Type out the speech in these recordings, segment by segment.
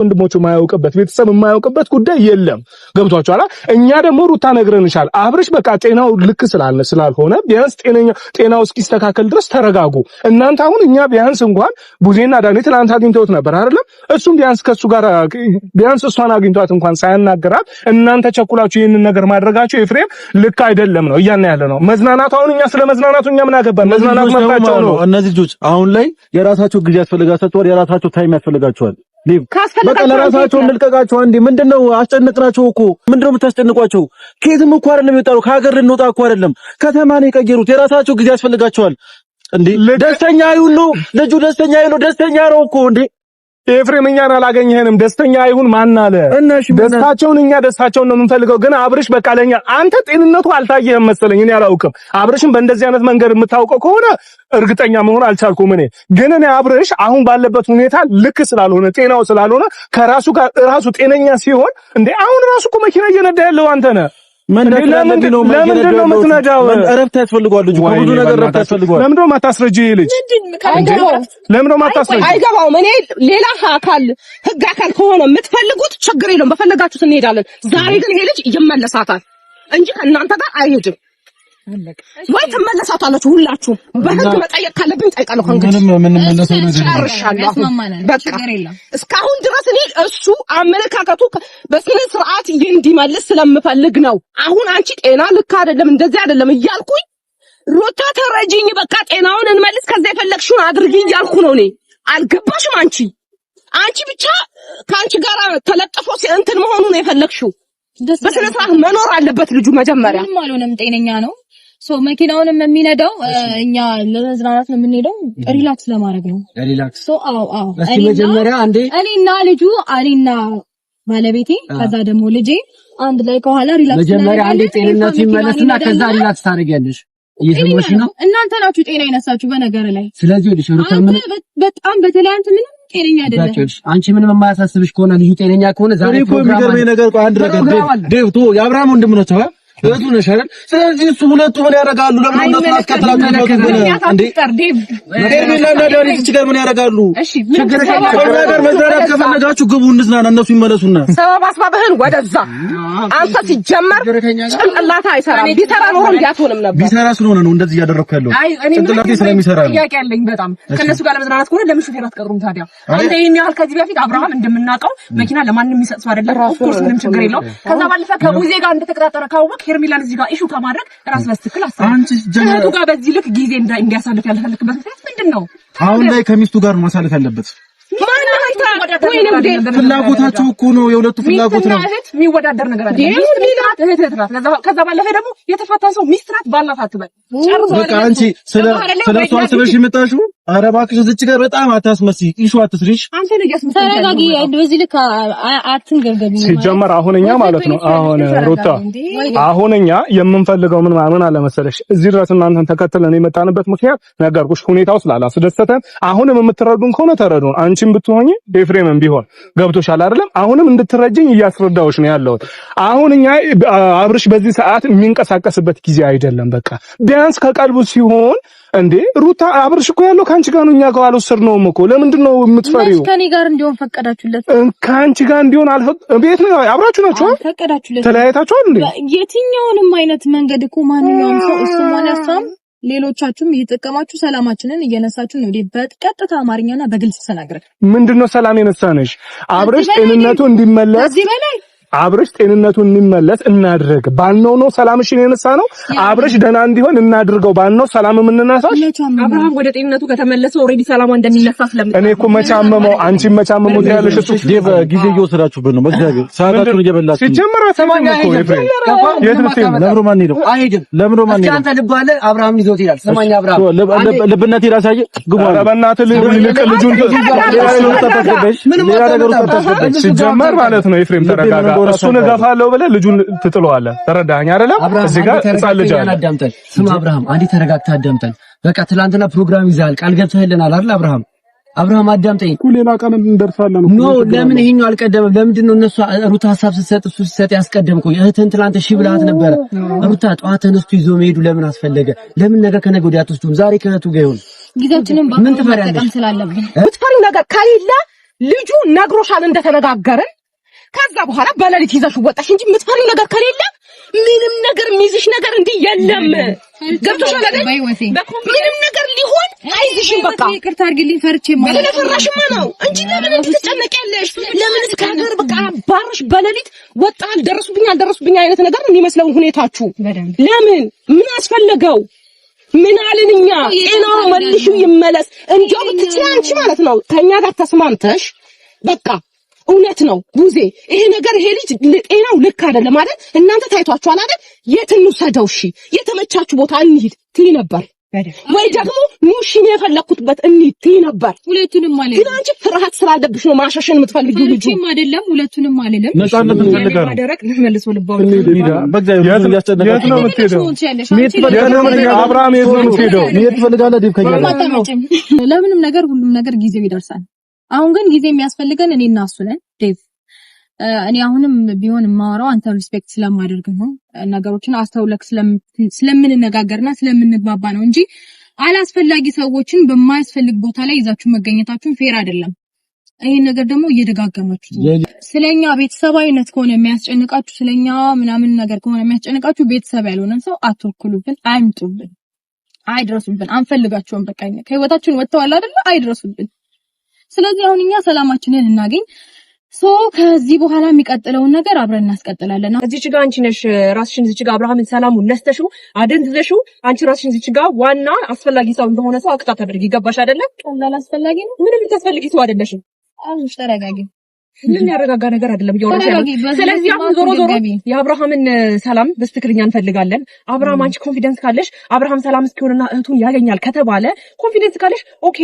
ወንድሞቹ ማያውቅበት ቤተሰብ የማያውቅበት ጉዳይ የለም። ገብቷችኋል? እኛ ደግሞ ሩታ ነግረንሻል። አብርሽ በቃ ጤናው ልክ ስላልሆነ ቢያንስ ጤናው እስኪስተካከል ድረስ ተረጋጉ። እናንተ አሁን እኛ ቢያንስ እንኳን ቡዜና ዳኒ ትናንት አግኝተውት ነበር አይደለም? እሱም ቢያንስ ከሱ ጋር ቢያንስ እሷን አግኝቷት እንኳን ሳያናገራት እናንተ ቸኩላችሁ ይሄንን ነገር ማድረጋችሁ ኤፍሬም ልክ አይደለም ነው እያልን ያለ ነው። መዝናናቱ አሁን እኛ ስለ መዝናናቱ እኛ ምን አገባን? መዝናናቱ መጣቸው ነው። እነዚህ ልጆች አሁን ላይ የራሳቸው ጊዜ ያስፈልጋቸዋል፣ የራሳቸው ታይም ያስፈልጋቸዋል። በቃ ለራሳቸው እንልቀቃቸው። አንዴ ምንድነው አስጨነቅናቸው እኮ ምንድነው የምታስጨንቋቸው? ከየትም እኮ አይደለም የወጣው፣ ከሀገር ልንወጣ እኮ አይደለም፣ ከተማ ነው የቀየሩት። የራሳቸው ጊዜ ያስፈልጋቸዋል። እንዴ ደስተኛ ይሁን ነው ልጁ፣ ደስተኛ ይሁን፣ ደስተኛ ነው እኮ እንዴ ኤፍሬም። እኛን አላገኘህንም። ደስተኛ ይሁን ማን አለ? ደስታቸውን እኛ ደስታቸውን ነው የምንፈልገው። ግን አብርሽ በቃ ለኛ አንተ ጤንነቱ አልታየህም መሰለኝ፣ እኔ አላውቅም። አብርሽን በእንደዚህ አይነት መንገድ የምታውቀው ከሆነ እርግጠኛ መሆን አልቻልኩም። ግን እኔ አብርሽ አሁን ባለበት ሁኔታ ልክ ስላልሆነ ጤናው ስላልሆነ ከራሱ ጋር ራሱ ጤነኛ ሲሆን እንዴ አሁን ራሱ እኮ መኪና እየነዳ ያለው አንተ ነህ። ለምንድን ነው የምትነዳው? እረፍት ያስፈልገዋል ልጁ፣ ብዙ ነገር እረፍት ያስፈልገዋል። ለምንድን ነው የማታስረጂ? ልጅ ለምንድን ነው የማታስረጂ? አይገባውም። እኔ ሌላ አካል ህግ አካል ከሆነ የምትፈልጉት ችግር የለውም፣ በፈለጋችሁት እንሄዳለን። ዛሬ ግን ይሄ ልጅ ይመለሳታል እንጂ ከእናንተ ጋር አይሄድም። ወይ ትመለሳታላችሁ ሁላችሁም። በህግ መጠየቅ ካለብኝ ጠይቃለሁ። ከእንግዲህ ምን መለሰው ነገር በቃ እስካሁን ድረስ እኔ እሱ አመለካከቱ በስነ ስርዓት እንዲመልስ ስለምፈልግ ነው። አሁን አንቺ ጤና ልክ አይደለም እንደዚህ አይደለም እያልኩኝ ሩታ ተረጂኝ፣ በቃ ጤናውን እንመልስ፣ ከዛ የፈለግሽውን አድርጊ እያልኩ ነው። እኔ አልገባሽም? አንቺ ብቻ ከአንቺ ጋር ተለጥፎ እንትን መሆኑ ነው የፈለግሽው። በስነ ስርዓት መኖር አለበት ልጁ። መጀመሪያ ምንም አልሆነም፣ ጤነኛ ነው። መኪናውንም የሚነዳው እኛ ለመዝናናት ነው የምንሄደው፣ ሪላክስ ለማድረግ ነው። ሪላክስ አዎ። እስኪ መጀመሪያ አንዴ እኔና ልጁ እኔና ባለቤቴ ከዛ ደግሞ ልጄ አንድ ላይ ከኋላ ሪላክስ መጀመሪያ አንዴ ጤንነቱ ይመለስና ከዛ ሪላክስ ታደርጊያለሽ። እየሰማሽ ነው? እናንተ ናችሁ ጤና ይነሳችሁ በነገር ላይ። ስለዚህ ወዲሽ ሩታ ምን በጣም በተለይ አንተ ምንም ጤነኛ አይደለም። አንቺ ምንም የማያሳስብሽ ከሆነ ልጁ ጤነኛ ከሆነ ዛሬ ፕሮግራም የሚገርመኝ ነገር አንድ ነገር ዴቭ የአብርሃም ወንድም ነው ተባ እህቱ ነሽ አይደል? ስለዚህ እሱ ሁለቱ ምን ያደርጋሉ? ለምን እነሱ አስከትላችሁ እንዴ? ዴቭና ዳኒ እዚህ ጋር ምን ያደርጋሉ? ችግር ነገር መዝናናት ከፈለጋችሁ ግቡ፣ እንዝናና፣ እነሱ ይመለሱና ሰበብ አስባብህን ወደዛ። አንተ ሲጀመር ጭንቅላት አይሰራም። ቢሰራ ኖሮ እንዲያትሆንም ነበር። ቢሰራ ስለሆነ ነው እንደዚህ እያደረኩ ያለው። ጭንቅላቴ ስለሚሰራ ነው። ጥያቄ ያለኝ በጣም ከነሱ ጋር ለመዝናናት ከሆነ ለምን ሹፌር አትቀሩም ታዲያ? አንተ ይሄን ያህል ከዚህ በፊት አብርሃም እንደምናውቀው መኪና ለማንም የሚሰጥ ሰው አይደለም። ኦፍኮርስ ምንም ችግር የለውም። ከዛ ባለፈ ከሙዜ ጋር እንደተቀጣጠረ ካወቅ ሄርሚላን እዚህ ጋር ኢሹ ከማድረግ ራስ በስትክል አሰራ። አንቺ ጀነራቱ ጋር በዚህ ልክ ጊዜ እንዲያሳልፍ ያልፈልክበት ምክንያት ምንድነው? አሁን ላይ ከሚስቱ ጋር ማሳለፍ ያለበት ፍላጎታቸው እኮ ነው። የሁለቱ ፍላጎት ነው። እህት የሚወዳደር ነገር አለ። እህት ናት። ከዛ ባለፈ ደግሞ የተፋታ ሰው ሚስት ናት ባላት አትበል። በቃ አንቺ ስለሷ አስበሽ የመጣሽው ኧረ እባክሽ እዚች ጋር በጣም አታስመስይ። ኢሹ አትስሪሽ። አንተ ልጅ ተረጋጊ። በዚህ ልክ አትንገርገቢ። ሲጀመር አሁንኛ ማለት ነው አሁን ሩታ አሁንኛ የምንፈልገው ምን አለ መሰለሽ፣ እዚህ ድረስ እናንተን ተከትለን የመጣንበት ምክንያት ነገርኩሽ፣ ሁኔታው ስላላስደሰተን አሁንም የምትረዱን ከሆነ ተረዱን። አንቺም ብትሆኚ ኤፍሬምም ቢሆን ገብቶሻል አይደለም? አሁንም እንድትረጂኝ እያስረዳሁሽ ነው ያለሁት። አሁንኛ አብርሽ በዚህ ሰዓት የሚንቀሳቀስበት ጊዜ አይደለም። በቃ ቢያንስ ከቀልቡ ሲሆን እንዴ ሩታ አብርሽ እኮ ያለው ካንቺ ጋር ነው፣ እኛ ጋር አልወሰድነውም እኮ። ለምንድን ነው የምትፈሪው? ከኔ ጋር እንዲሆን ፈቀዳችሁለት? ካንቺ ጋር እንዲሆን ቤት ነው አብራችሁ ናችሁ? ፈቀዳችሁለት? ተለያይታችኋል እንዴ? የትኛውንም አይነት መንገድ እኮ ማንኛውም ሰው እሱም ሆነ እሷም ሌሎቻችሁም እየተጠቀማችሁ ሰላማችንን እየነሳችሁ ነው። በቀጥታ አማርኛና በግልጽ ተናግረን ምንድነው ሰላም የነሳነሽ? አብርሽ ጤንነቱ እንዲመለስ ከዚህ በላይ አብርሽ ጤንነቱ እንዲመለስ እናድርግ ባልነው ነው ሰላምሽን የነሳ ነው። አብርሽ ደህና እንዲሆን እናድርገው ባልነው ሰላም የምንነሳው። አብርሃም ወደ ጤንነቱ ከተመለሰ ኦሬዲ ሰላም እንደሚነሳ ስለምን እኔ እኮ መቻመመው አንቺ መቻመሙ ያለሽ እሱ ዴቭ ጊዜ እየወሰዳችሁበት ነው። በእግዚአብሔር ሰዓታችሁን እየበላችሁ ሲጀመር ሰማኝ እኮ ኤፍሬም ለምሮ ማን ሄደው አይሄድም። ለምሮ ማን ሄደው አንተ ልብ አለ አብርሃም ይዞት ይላል። ሰማኝ አብርሃም ልብነት ይራሳየ ግቡ አለ በእናትህ ልጁን ሌላ ነገር ተጣጣፈበት ሲጀመር ማለት ነው። ኤፍሬም ተረጋጋ። እሱን ገፋለው ብለህ ልጁን ትጥለዋለህ። ተረዳኸኝ አይደለም? እዚህ ጋር ተጻልጃለህ። አዳምጠን ስማ አብርሃም፣ አንዴ ተረጋግተህ አዳምጠን። በቃ ትላንትና ፕሮግራም ይዛል ቃል ገብተህልናል አይደል? አብርሃም አዳምጠኝ። ሌላ ቀን እንደርሳለን። ኖ ለምን ይሄኛው አልቀደመም? ለምንድን ነው እነሱ ሩታ ሀሳብ ስትሰጥ እሱ ሲሰጥ ያስቀደምከው? እህትህን ትላንት እሺ ብለሃት ነበረ። ሩታ ጠዋት ተነስቶ ይዞ መሄዱ ለምን አስፈለገ? ለምን ነገር ከነገ ወዲያ አትወስዱም? ዛሬ ከእህቱ ጋር ይሁን። ጊዜያችንን ባንተ ተጠቀም ስላለብን ብትፈሪው ነገር ከሌለ ልጁ ነግሮሻል እንደተነጋገርን። ከዛ በኋላ በሌሊት ይዘሽ ወጣሽ እንጂ የምትፈሪው ነገር ከሌለ ምንም ነገር የሚይዝሽ ነገር እንዲህ የለም። ገብቶሻል አይደል? ምንም ነገር ሊሆን አይዝሽም። በቃ ይቅርታ አድርግልኝ ፈርቼ ማለት ነው። ለፈራሽማ ነው እንጂ ለምን ትጨነቂያለሽ? ለምን እስከ ሀገር በቃ ባርሽ በሌሊት ወጣ አልደረሱብኝ አይነት ነገር የሚመስለው ሁኔታችሁ ለምን ምን አስፈለገው? ምን አልንኛ? ጤናው መልሹ ይመለስ እንዴው ብትችይ አንቺ ማለት ነው ከኛ ጋር ተስማምተሽ በቃ እውነት ነው ቡዜ ይሄ ነገር ይሄ ልጅ ጤናው ልክ አይደለም ማለት እናንተ ታይቷችኋል አይደል? የት እንውሰደው? እሺ የተመቻችሁ ቦታ እንሂድ ትይ ነበር ወይ ደግሞ ሙሽን የፈለኩትበት እንሂድ ትይ ነበር። ሁለቱንም ማለት ግን አንቺ ፍርሃት ስላለብሽ ነው ማሻሸን የምትፈልጊው። ልጅም አይደለም ሁለቱንም አይደለም ነፃነት እንፈልጋለን ማደረቅ መልሶ ልባው በእግዚአብሔር ያስጨነቀ ነው የምትሄደው አብርሃም የት ነው የምትሄደው? የት ትፈልጋለህ? ዲብ ከኛ ለምንም ነገር ሁሉም ነገር ጊዜው ይደርሳል። አሁን ግን ጊዜ የሚያስፈልገን እኔና እሱ ነን ዴቭ። እኔ አሁንም ቢሆን የማወራው አንተ ሪስፔክት ስለማደርግ ነው ነገሮችን አስተውለክ ስለምንነጋገርና ስለምንግባባ ነው እንጂ አላስፈላጊ ሰዎችን በማያስፈልግ ቦታ ላይ ይዛችሁ መገኘታችሁን ፌር አይደለም። ይሄን ነገር ደግሞ እየደጋገማችሁ ስለኛ ቤተሰባዊነት ከሆነ የሚያስጨንቃችሁ ስለኛ ምናምን ነገር ከሆነ የሚያስጨንቃችሁ ቤተሰብ ያልሆነን ሰው አትወክሉብን፣ አይምጡብን፣ አይድረሱብን፣ አንፈልጋቸውም። በቃ ከህይወታችን ወጥተዋል አይደል? አይድረሱብን። ስለዚህ አሁን እኛ ሰላማችንን እናገኝ። ከዚህ በኋላ የሚቀጥለውን ነገር አብረን እናስቀጥላለን። እዚች ጋር አንቺ ነሽ ራስሽን እዚች ጋር አብርሃምን ሰላሙን ነስተሽው አደንዝዘሽው አንቺ ራስሽን እዚች ጋር ዋና አስፈላጊ ሰው እንደሆነ ሰው አክታ ታደርጊ። ገባሽ አይደለ? ቀላል አስፈላጊ ነው። ምንም ተስፈልጊ ሰው አይደለሽም። አሁን ተረጋጊ። ምን ያረጋጋ ነገር አይደለም እያወራሽ ያለው። ስለዚህ አሁን ዞሮ የአብርሃምን ሰላም በስትክክለኛ እንፈልጋለን። አብርሃም አንቺ ኮንፊደንስ ካለሽ አብርሃም ሰላም እስኪሆንና እህቱን ያገኛል ከተባለ ኮንፊደንስ ካለሽ ኦኬ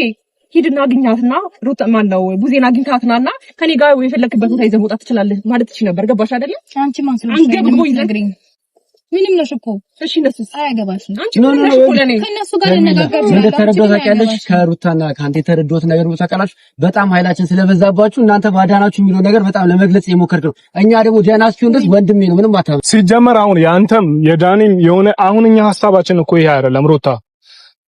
ሂድና አግኛትና ሩት ማን ነው ቡዜና አግኝታትናና ከኔ ጋር የፈለክበት ቦታ ይዘህ መውጣት ትችላለህ ማለት ትችይ ነበር። ገባሽ አይደለ? አንቺ ማን ስለሽ ምንም ነሽ እኮ እሺ። እነሱስ አያገባሽም። አንቺ ምን ነሽ እኮ ለኔ ከነሱ ጋር እንነጋገር እንደተረዳው ታውቂያለሽ። ከሩታና ከአንተ የተረዳሁት ነገር ታውቃላችሁ። በጣም ኃይላችን ስለበዛባችሁ እናንተ ባዳናችሁ የሚለው ነገር በጣም ለመግለጽ የሞከርኩ ነው። እኛ ደግሞ ዲያና እስኪሆን ድረስ ወንድሜ ነው ምንም አታም ሲጀመር አሁን ያንተም የዳኒም የሆነ አሁን እኛ ሐሳባችን እኮ ይሄ አይደለም ሩታ።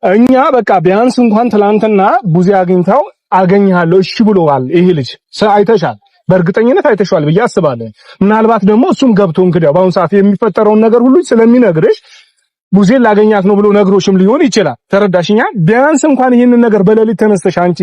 እኛ በቃ ቢያንስ እንኳን ትላንትና ቡዜ አግኝታው አገኛለሁ እሺ ብሎዋል። ይሄ ልጅ አይተሻል፣ በእርግጠኝነት አይተሻል ብዬ አስባለሁ። ምናልባት ደግሞ እሱም ገብቶ እንግዲህ በአሁን ሰዓት የሚፈጠረውን ነገር ሁሉ ስለሚነግርሽ ቡዜ ላገኛት ነው ብሎ ነግሮሽም ሊሆን ይችላል። ተረዳሽኛ? ቢያንስ እንኳን ይሄንን ነገር በሌሊት ተነስተሽ አንቺ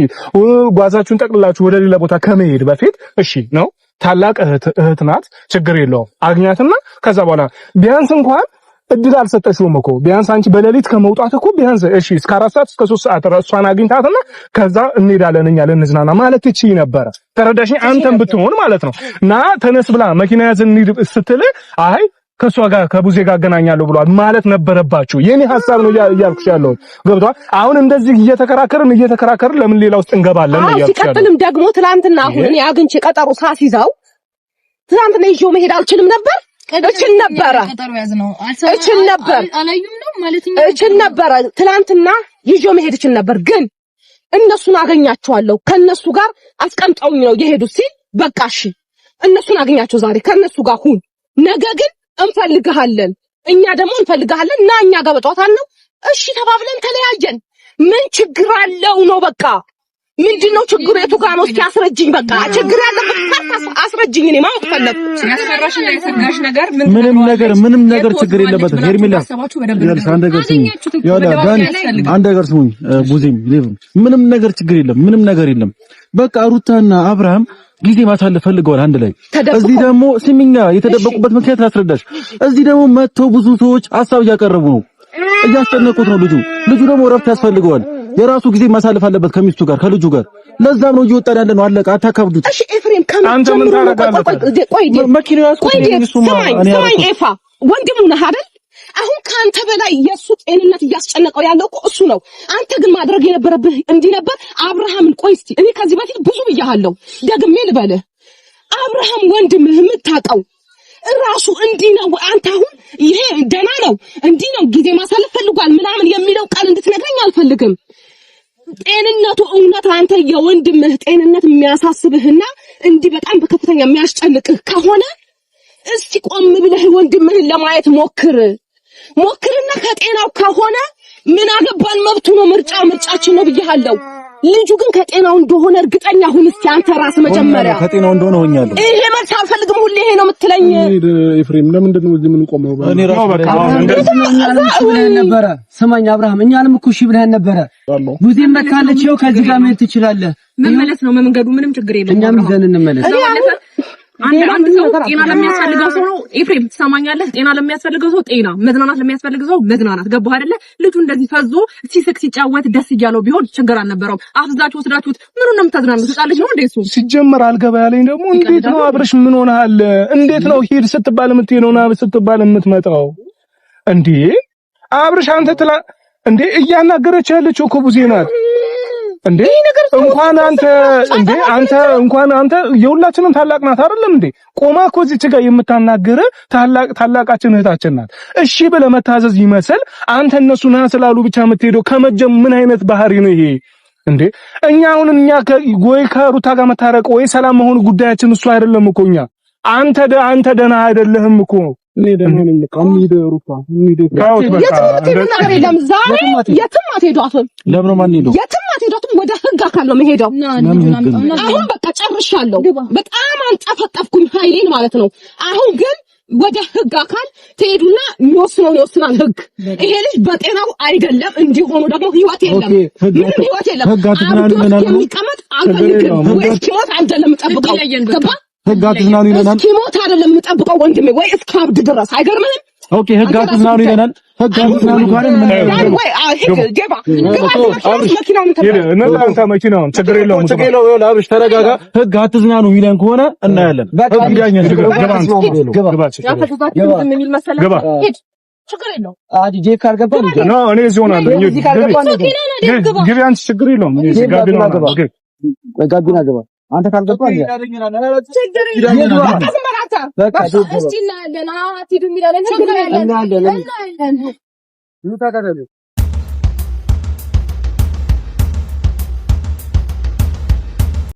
ጓዛችሁን ጠቅልላችሁ ወደ ሌላ ቦታ ከመሄድ በፊት እሺ ነው ታላቅ እህት ናት፣ ችግር የለውም አግኛትና ከዛ በኋላ ቢያንስ እንኳን እድል አልሰጠሽውም እኮ ቢያንስ አንቺ በሌሊት ከመውጣት እኮ ቢያንስ እሺ እስከ 4 ሰዓት እስከ 3 ሰዓት እሷን አግኝታትና ከዛ እንሄዳለን እኛ ልንዝናና ማለት ትችይ ነበር። ተረዳሽኝ? አንተም ብትሆን ማለት ነው እና ተነስ ብላ መኪና ያዘን እንሂድ ስትል አይ ከሷ ጋር ከቡዜ ጋር አገናኛለሁ ብሏል ማለት ነበረባችሁ። የኔ ሐሳብ ነው እያልኩሽ ያለው ገብቷል። አሁን እንደዚህ እየተከራከርን ለምን ሌላ ውስጥ እንገባለን ነው እያልኩሽ ያለው። ሲቀጥልም ደግሞ ትላንትና አሁን እኔ አግኝቼ ቀጠሮ ሳስይዘው ትላንትና ይዤው መሄድ አልችልም ነበር? እችል ነበረ ትላንትና ይዤው መሄድ እችል ነበር። ግን እነሱን አገኛቸዋለሁ ከነሱ ጋር አስቀምጠውኝ ነው የሄዱት ሲል በቃ እሺ እነሱን አገኛቸው ዛሬ ከነሱ ጋር ሁን፣ ነገ ግን እንፈልግሃለን እኛ ደግሞ እንፈልግሃለን እና እኛ ጋር በጧታን ነው እሺ ተባብለን ተለያየን። ምን ችግር አለው ነው በቃ ምንድነው ችግሩ? የቱ ጋር ነው? እስኪ አስረጅኝ። በቃ ችግር ያለበት አስረጅኝ። እኔ ማወቅ ፈለኩ። ያስፈራሽና ያሰጋሽ ነገር ምንም ነገር ችግር የለበትም። ሄርሚላ አንድ ነገር ስሙኝ፣ ቡዜም ምንም ነገር ችግር የለም። ምንም ነገር የለም። በቃ ሩታና አብርሃም ጊዜ ማሳለፍ ፈልገዋል አንድ ላይ። እዚህ ደግሞ ስሚኛ የተደበቁበት ምክንያት ላስረዳሽ። እዚህ ደግሞ መጥተው ብዙ ሰዎች ሐሳብ እያቀረቡ ነው፣ እያስጨነቁት ነው። ልጁ ደግሞ እረፍት ያስፈልገዋል። የራሱ ጊዜ ማሳለፍ አለበት ከሚስቱ ጋር ከልጁ ጋር። ለዛም ነው እየወጣን ያለ ነው። አለቀ። አታካብዱት። እሺ ኤፍሬም አንተ ምን ታረጋለህ? ቆይ ኤፋ ወንድሙ ነህ አይደል? አሁን ካንተ በላይ የሱ ጤንነት እያስጨነቀው ያለው እኮ እሱ ነው። አንተ ግን ማድረግ የነበረብህ እንዲህ ነበር። አብርሃምን ቆይ እስቲ እኔ ከዚህ በፊት ብዙ ብያለሁ፣ ደግሜ ልበልህ። አብርሃም ወንድምህ የምታውቀው ራሱ እንዲህ ነው። አንተ አሁን ይሄ ደና ነው እንዲህ ነው ጊዜ ማሳለፍ ፈልጓል ምናምን የሚለው ቃል እንድትነግረኝ አልፈልግም። ጤንነቱ እውነት አንተ የወንድምህ ጤንነት የሚያሳስብህና እንዲህ በጣም በከፍተኛ የሚያስጨንቅህ ከሆነ እስቲ ቆም ብለህ ወንድምህን ለማየት ሞክርና ከጤናው ከሆነ ምን አገባን መብቱ ነው። ምርጫችን ነው ብያለሁ። ልጁ ግን ከጤናው እንደሆነ እርግጠኛ ሁን እስኪ አንተ ራስህ መጀመሪያ። ከጤናው እንደሆነ ሆኛለሁ። ይሄ መልስ አልፈልግም። ሁሌ ይሄ ነው የምትለኝ። ኤፍሬም ለምንድን ነው እዚህ የምንቆመው? እኔ ራሱ በቃ ብለህን ነበረ። ስማኝ አብርሃም፣ እኛንም እኮ እሺ ብለህን ነበረ። ቡዜም መታለች። ይኸው ከዚህ ጋር መሄድ ትችላለህ። መመለስ ነው መንገዱ። ምንም ችግር የለም። እኛም ይዘን እንመለስ። አንድ ሰው ጤና ለሚያስፈልገው ሰው ነው ኤፍሬም፣ ትሰማኛለህ? ጤና ለሚያስፈልገው ሰው ጤና፣ መዝናናት ለሚያስፈልገው ሰው መዝናናት። ገባህ አይደለ? ልጁ እንደዚህ ፈዞ ሲስቅ ሲጫወት ደስ እያለው ቢሆን ችግር አልነበረውም። አፍዛችሁ ወስዳችሁት ምኑን ነው የምታዝናኑት? ህጻን ነው እንዴ እሱ? ሲጀመር አልገባ ያለኝ ደግሞ እንዴት ነው አብርሽ ምን ሆነሃል? እንዴት ነው ሂድ ስትባል የምትሄደውና ስትባል የምትመጣው እንዴ? አብርሽ አንተ እንዴ እያናገረች ያለችው እኮ ቡዜ ናት እንዴ? እንኳን አንተ የሁላችንም ታላቅ ናት አይደለም እንዴ? ቆማ እኮ እዚች ጋር የምታናገረ ታላቃችን እህታችን ናት። እሺ ብለህ መታዘዝ ይመስል አንተ እነሱ ና ስላሉ ብቻ የምትሄደው ከመጀመር ምን አይነት ባህሪ ነው ይሄ እንዴ? እኛ ወይ ከሩታ ጋር መታረቅ ወይ ሰላም መሆኑ ጉዳያችን እሱ አይደለም እኮ እኛ አንተ ደህና አይደለህም እኮ እኔ ደግሞ ሩታ የትም አትሄዷትም። ለምን ማን ሄዶ የትም አትሄዷትም። ወደ ህግ አካል ነው የምሄደው። አሁን በቃ ጨርሻለሁ። በጣም አንጠፈጠፍኩኝ ኃይሌን ማለት ነው። አሁን ግን ወደ ህግ አካል ትሄዱና የሚወስነውን ይወስናል ህግ። ይሄ ልጅ በጤናው አይደለም፣ እንዲሆኑ ደግሞ ህይወት የለም፣ ምንም ህይወት የለም። የሚቀመጥ አልፈልግም። ወይ እስኪሞት አይደለም የምጠብቀው ገባ? ህግ አትዝናኑ ይለናል። እስኪሞት አይደለም የምጠብቀው ወንድሜ፣ ወይ እስካብድ ድረስ አይገርምህም? ኦኬ ህግ አትዝናኑ ይለናል። ህግ አትዝናኑ ካለን ምን ወይ መኪናውን ችግር የለውም። አብርሽ ተረጋጋ። ህግ አትዝናኑ ይለን ከሆነ እናያለን። ችግር የለውም። ጄ ካልገባ ነው እኔ እዚህ ሆናለሁ። ግቢ አንቺ ችግር የለውም። ጋቢና ገባ አንተ ካልገባ በቃ